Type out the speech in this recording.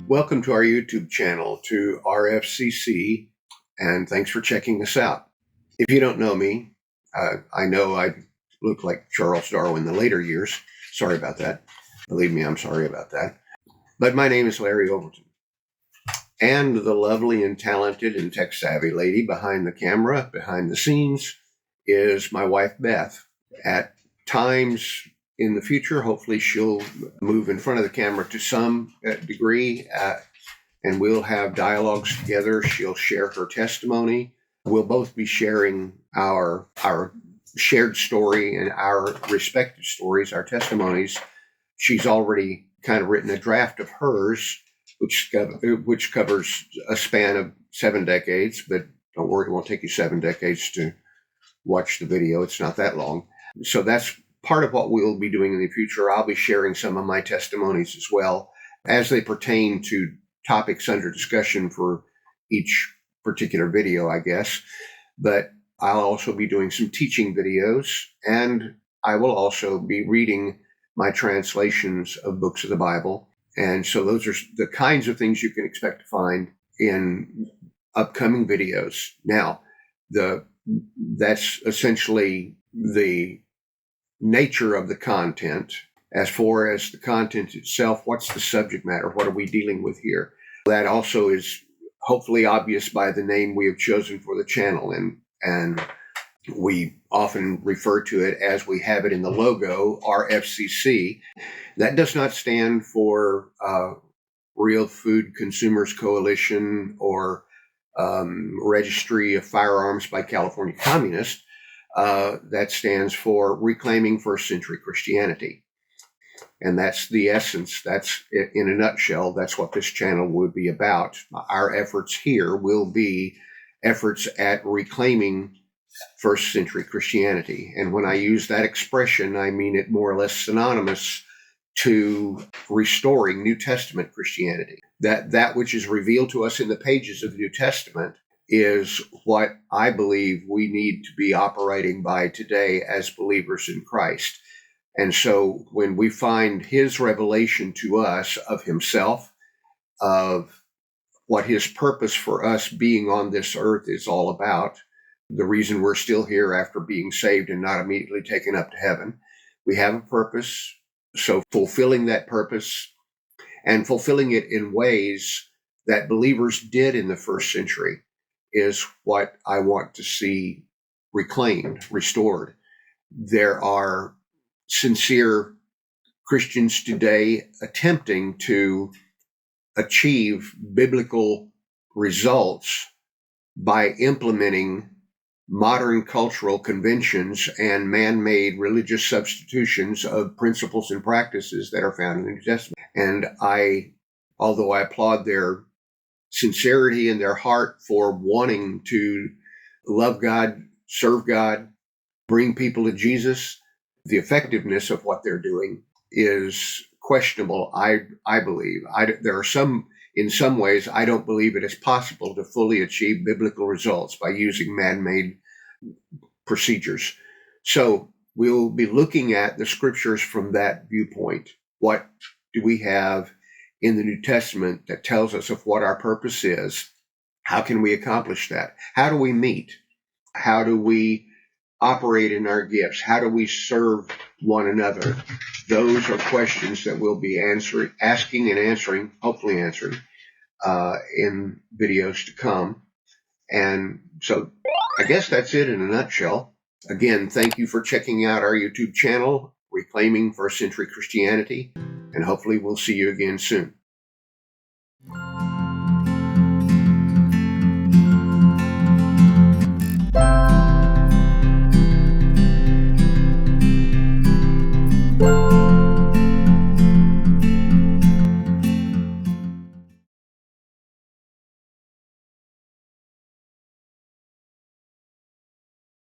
Welcome to our YouTube channel, to RFCC, and thanks for checking us out. If you don't know me, I know I look like Charles Darwin in the later years. Sorry about that. Believe me, I'm sorry about that. But my name is Larry Overton. And the lovely and talented and tech-savvy lady behind the camera, behind the scenes, is my wife, Beth. At times in the future, hopefully she'll move in front of the camera to some degree, and we'll have dialogues together. She'll share her testimony. We'll both be sharing our shared story and our respective stories, our testimonies. She's already kind of written a draft of hers, which covers a span of 7 decades, but don't worry, it won't take you 7 decades to watch the video. It's not that long. So that's part of what we'll be doing in the future. I'll be sharing some of my testimonies as well as they pertain to topics under discussion for each particular video, I guess. But I'll also be doing some teaching videos, and I will also be reading my translations of books of the Bible. And so those are the kinds of things you can expect to find in upcoming videos. Now, that's essentially the nature of the content. As far as the content itself, what's the subject matter? What are we dealing with here? That also is hopefully obvious by the name we have chosen for the channel. And we often refer to it as we have it in the logo, RFCC. That does not stand for Real Food Consumers Coalition or Registry of Firearms by California Communists. That stands for Reclaiming First Century Christianity. And that's the essence. That's, in a nutshell, that's what this channel would be about. Our efforts here will be efforts at reclaiming first century Christianity. And when I use that expression, I mean it more or less synonymous to restoring New Testament Christianity. That which is revealed to us in the pages of the New Testament is what I believe we need to be operating by today as believers in Christ. And so when we find his revelation to us of himself, of what his purpose for us being on this earth is all about, the reason we're still here after being saved and not immediately taken up to heaven, we have a purpose. So fulfilling that purpose and fulfilling it in ways that believers did in the first century is what I want to see reclaimed, restored. There are sincere Christians today attempting to achieve biblical results by implementing modern cultural conventions and man-made religious substitutions of principles and practices that are found in the New Testament. And although I applaud their sincerity in their heart for wanting to love God, serve God, bring people to Jesus, the effectiveness of what they're doing is questionable, I believe. There are in some ways, I don't believe it is possible to fully achieve biblical results by using man-made procedures. So we'll be looking at the scriptures from that viewpoint. What do we have in the New Testament that tells us of what our purpose is? How can we accomplish that? How do we meet? How do we operate in our gifts? How do we serve one another? Those are questions that we'll be asking and answering, hopefully answering, in videos to come. And so I guess that's it in a nutshell. Again, thank you for checking out our YouTube channel, Reclaiming First Century Christianity, and hopefully we'll see you again soon.